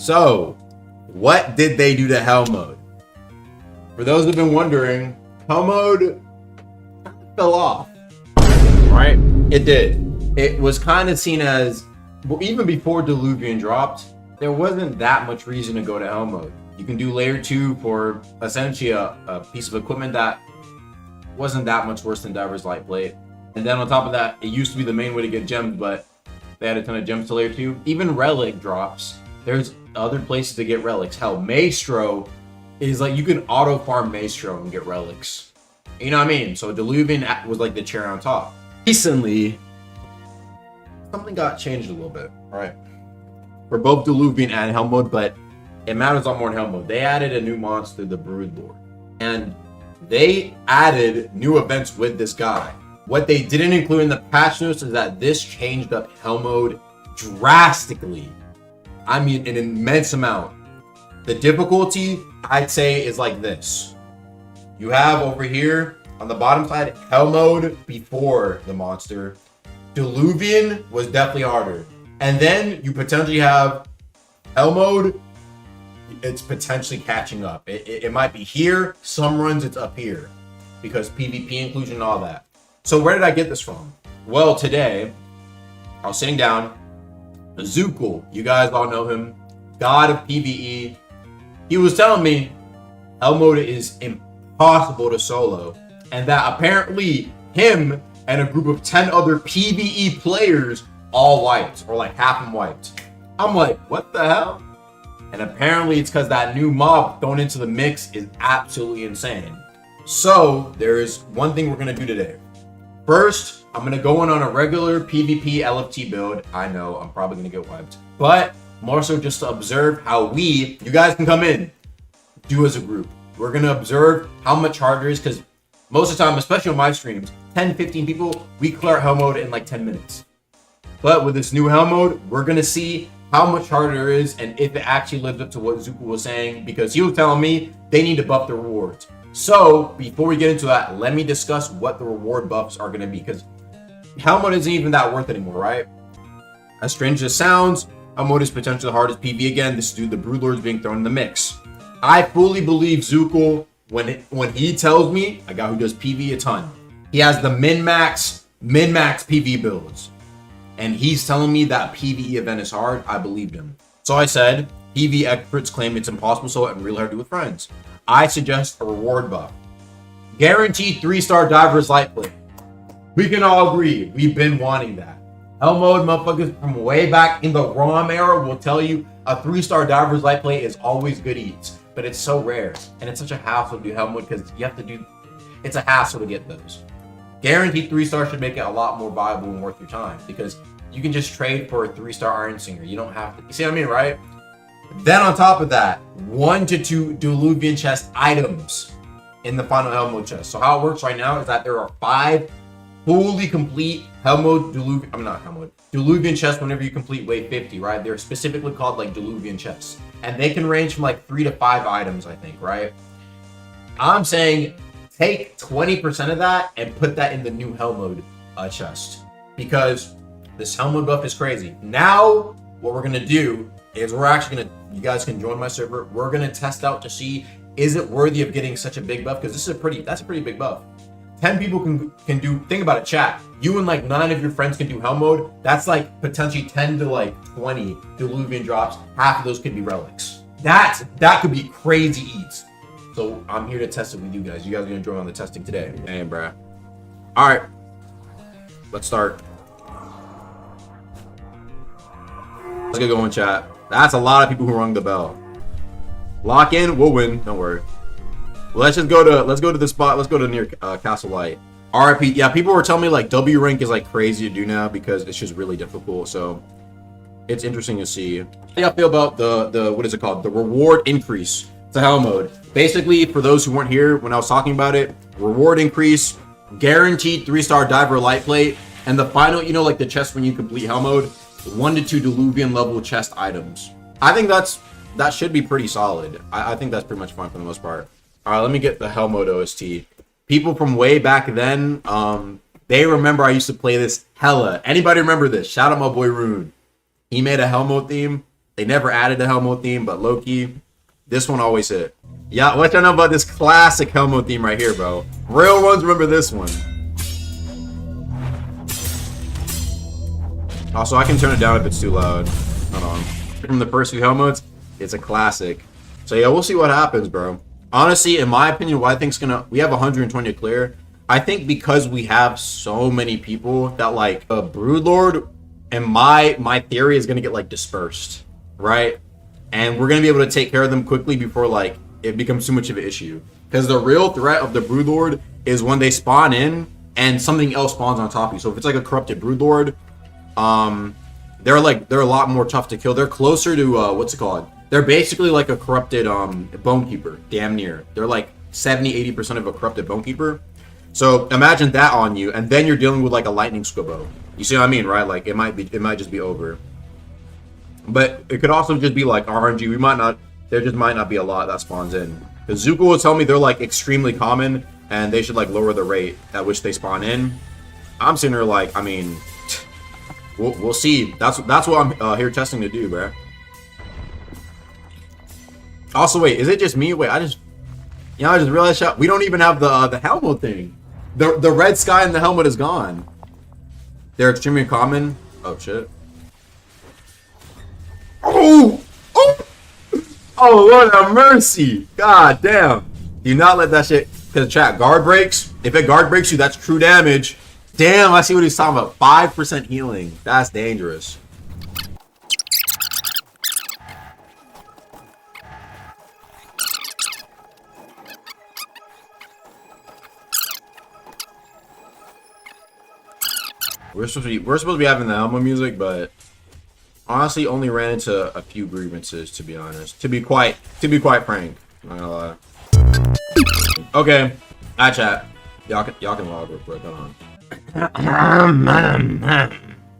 So, what did they do to Hell Mode? For those who've been wondering, Hell Mode fell off, right? It did. It was kind of seen as, well, even before Diluvian dropped, there wasn't that much reason to go to Hell Mode. You can do Layer 2 for essentially a piece of equipment that wasn't that much worse than Diver's Light Plate. And then on top of that, it used to be the main way to get gems, but they had a ton of gems to Layer 2. Even Relic drops. There's other places to get relics. Hell, Maestro is like, you can auto farm Maestro and get relics. You know what I mean? So Diluvian was like the cherry on top. Recently, something got changed a little bit, right? For both Diluvian and Hell Mode, but it matters a lot more in Hell Mode. They added a new monster, the Broodlord. And they added new events with this guy. What they didn't include in the patch notes is that this changed up Hell Mode drastically. I mean, an immense amount. The difficulty, I'd say, is like this. You have over here on the bottom side, Hell Mode before the monster. Diluvian was definitely harder. And then you potentially have Hell Mode. It's potentially catching up. It might be here. Some runs it's up here because PvP inclusion and all that. So where did I get this from? Well, today I was sitting down. Zookle, you guys all know him, god of PvE. He was telling me Hell Mode is impossible to solo, and that apparently him and a group of 10 other PvE players all wiped, or like half them wiped. I'm like, what the hell? And apparently it's because that new mob thrown into the mix is absolutely insane. So there is one thing we're gonna do today. First, I'm gonna go in on a regular PvP LFT build. I know I'm probably gonna get wiped, but more so just to observe how you guys can come in, do as a group. We're gonna observe how much harder it is, because most of the time, especially on my streams, 10, 15 people, we clear Hell Mode in like 10 minutes. But with this new Hell Mode, we're gonna see how much harder it is and if it actually lives up to what Zookle was saying, because he was telling me they need to buff the rewards. So before we get into that, let me discuss what the reward buffs are gonna be, because Hell Mode isn't even that worth anymore, right? As strange as it sounds, Hell Mode is potentially the hardest PvE again. This dude, the Broodlord, is being thrown in the mix. I fully believe Zookle when he tells me, a guy who does PvE a ton, he has the min-max PvE builds. And he's telling me that PvE event is hard. I believed him. So I said, PvE experts claim it's impossible so and really hard to do with friends. I suggest a reward buff. Guaranteed 3-star Diver's Light Plate. We can all agree, we've been wanting that. Hell Mode motherfuckers from way back in the ROM era will tell you a 3-star Diver's Light Plate is always good eats, but it's so rare. And it's such a hassle to do Hell Mode because you have to do, it's a hassle to get those. Guaranteed 3-star should make it a lot more viable and worth your time, because you can just trade for a 3-star Iron Singer. You don't have to, you see what I mean, right? Then on top of that, 1 to 2 Diluvian chest items in the final Hell Mode chest. So how it works right now is that there are 5 fully complete Diluvian chests whenever you complete wave 50, right? They're specifically called like Diluvian chests. And they can range from like 3 to 5 items, I think, right? I'm saying take 20% of that and put that in the new Hell Mode chest, because this Hell Mode buff is crazy. Now, what we're gonna do is we're actually gonna, you guys can join my server. We're gonna test out to see, is it worthy of getting such a big buff? Because this is that's a pretty big buff. 10 people can do, think about it, chat. You and like 9 of your friends can do Hell Mode. That's like potentially 10 to like 20 Diluvian drops. Half of those could be relics. That could be crazy eats. So I'm here to test it with you guys. You guys are gonna join on the testing today. Damn, bruh. All right, let's start. Let's get going, chat. That's a lot of people who rung the bell. Lock in, we'll win. Don't worry. Let's go to the spot. Let's go to near Castle Light. RIP. Yeah, people were telling me like W rank is like crazy to do now because it's just really difficult. So it's interesting to see. How do y'all feel about the what is it called? The reward increase to Hell Mode. Basically, for those who weren't here when I was talking about it, reward increase, guaranteed 3-star Diver Light Plate, and the final, you know, like the chest when you complete Hell Mode, 1 to 2 Diluvian level chest items. I think that should be pretty solid. I think that's pretty much fine for the most part. All right, let me get the Hell Mode OST. People from way back then, they remember I used to play this hella. Anybody remember this? Shout out my boy Rune. He made a Hell Mode theme. They never added a Hell Mode theme, but low-key, this one always hit. Yeah, what y'all know about this classic Hell Mode theme right here, bro? Real ones remember this one. Also, I can turn it down if it's too loud. Hold on. From the first few Hell Modes, it's a classic. So yeah, we'll see what happens, bro. Honestly, in my opinion, what I think's gonna... We have 120 to clear. I think because we have so many people that, like, a Broodlord, and my theory is gonna get, like, dispersed, right? And we're gonna be able to take care of them quickly before, like, it becomes too much of an issue. Because the real threat of the Broodlord is when they spawn in and something else spawns on top of you. So if it's like a corrupted Broodlord, they're a lot more tough to kill. They're closer to what's it called? They're basically like a corrupted Bonekeeper, damn near. They're like 70-80% of a corrupted Bonekeeper. So imagine that on you, and then you're dealing with like a lightning squibbo. You see what I mean, right? Like it might just be over. But it could also just be like RNG. There just might not be a lot that spawns in. Because Zuko will tell me they're like extremely common, and they should like lower the rate at which they spawn in. I'm sitting here like, I mean, we'll see. That's what I'm here testing to do, bro. Also, wait, is it just me? Wait, I just realized we don't even have the helmet thing. The red sky in the helmet is gone. They're extremely common. Oh shit. Oh! Oh, Lord have mercy. God damn. Do not let that shit... Because chat, guard breaks. If it guard breaks you, that's true damage. Damn, I see what he's talking about. 5% healing. That's dangerous. We're supposed to be having the Elmo music, but honestly, only ran into a few grievances. To be honest, to be quite frank, not gonna lie. Okay, hi chat. Y'all can log real quick. Hold on.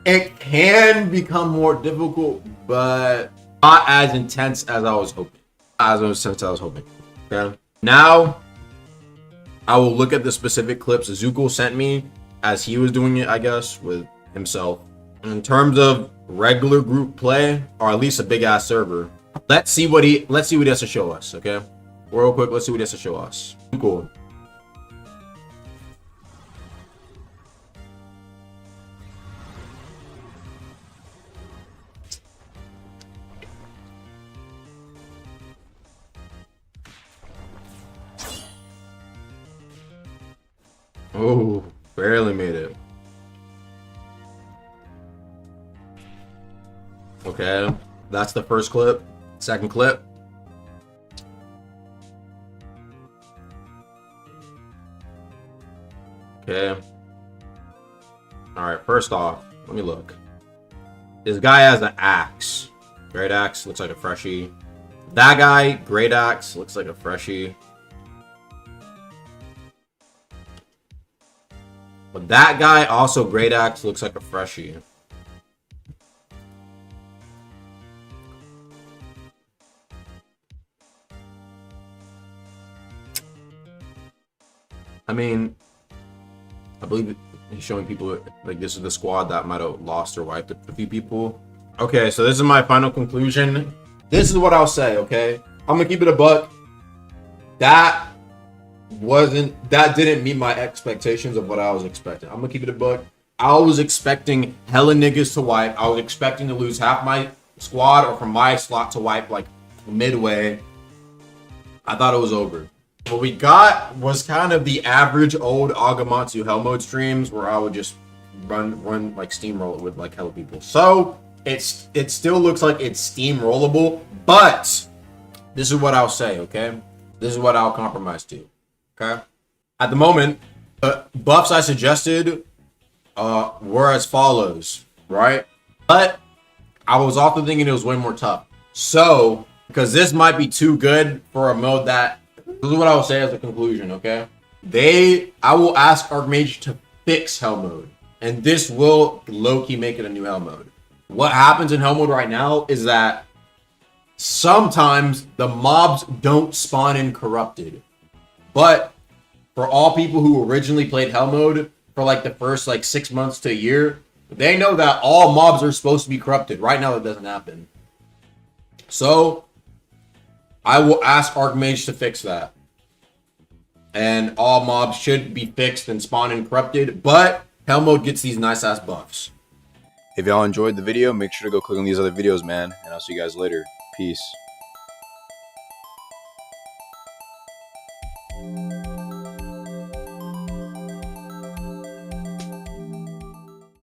It can become more difficult, but not as intense as I was hoping. Okay. Now, I will look at the specific clips Zuko sent me as he was doing it, I guess, with himself. In terms of regular group play, or at least a big ass server, let's see what he has to show us. Okay, real quick, let's see what he has to show us. Cool. Oh, barely made it. Okay, that's the first clip. Second clip. Okay. Alright, first off, let me look. This guy has an axe. Great axe, looks like a freshie. That guy, great axe, looks like a freshie. But that guy, also great axe, looks like a freshie. I mean, I believe he's showing people like this is the squad that might have lost or wiped a few people. Okay, so this is my final conclusion. This is what I'll say, okay? I'm gonna keep it a buck. That didn't meet my expectations of what I was expecting. I'm gonna keep it a buck. I was expecting hella niggas to wipe. I was expecting to lose half my squad or from my slot to wipe like midway. I thought it was over. What we got was kind of the average old Agamatsu Hell Mode streams where I would just run like steamroll it with like hella people. So it still looks like it's steamrollable, but this is what I'll say, okay? This is what I'll compromise to, okay? At the moment, buffs I suggested were as follows, right? But I was also thinking it was way more tough. So, because this might be too good for a mode that... This is what I will say as a conclusion, okay? I will ask Archmage to fix Hell Mode. And this will low-key make it a new Hell Mode. What happens in Hell Mode right now is that sometimes the mobs don't spawn in corrupted. But for all people who originally played Hell Mode for like the first like 6 months to a year, they know that all mobs are supposed to be corrupted. Right now, that doesn't happen. So I will ask Archmage to fix that. And all mobs should be fixed and spawn and corrupted, but Hell Mode gets these nice ass buffs. If y'all enjoyed the video, make sure to go click on these other videos, man. And I'll see you guys later. Peace.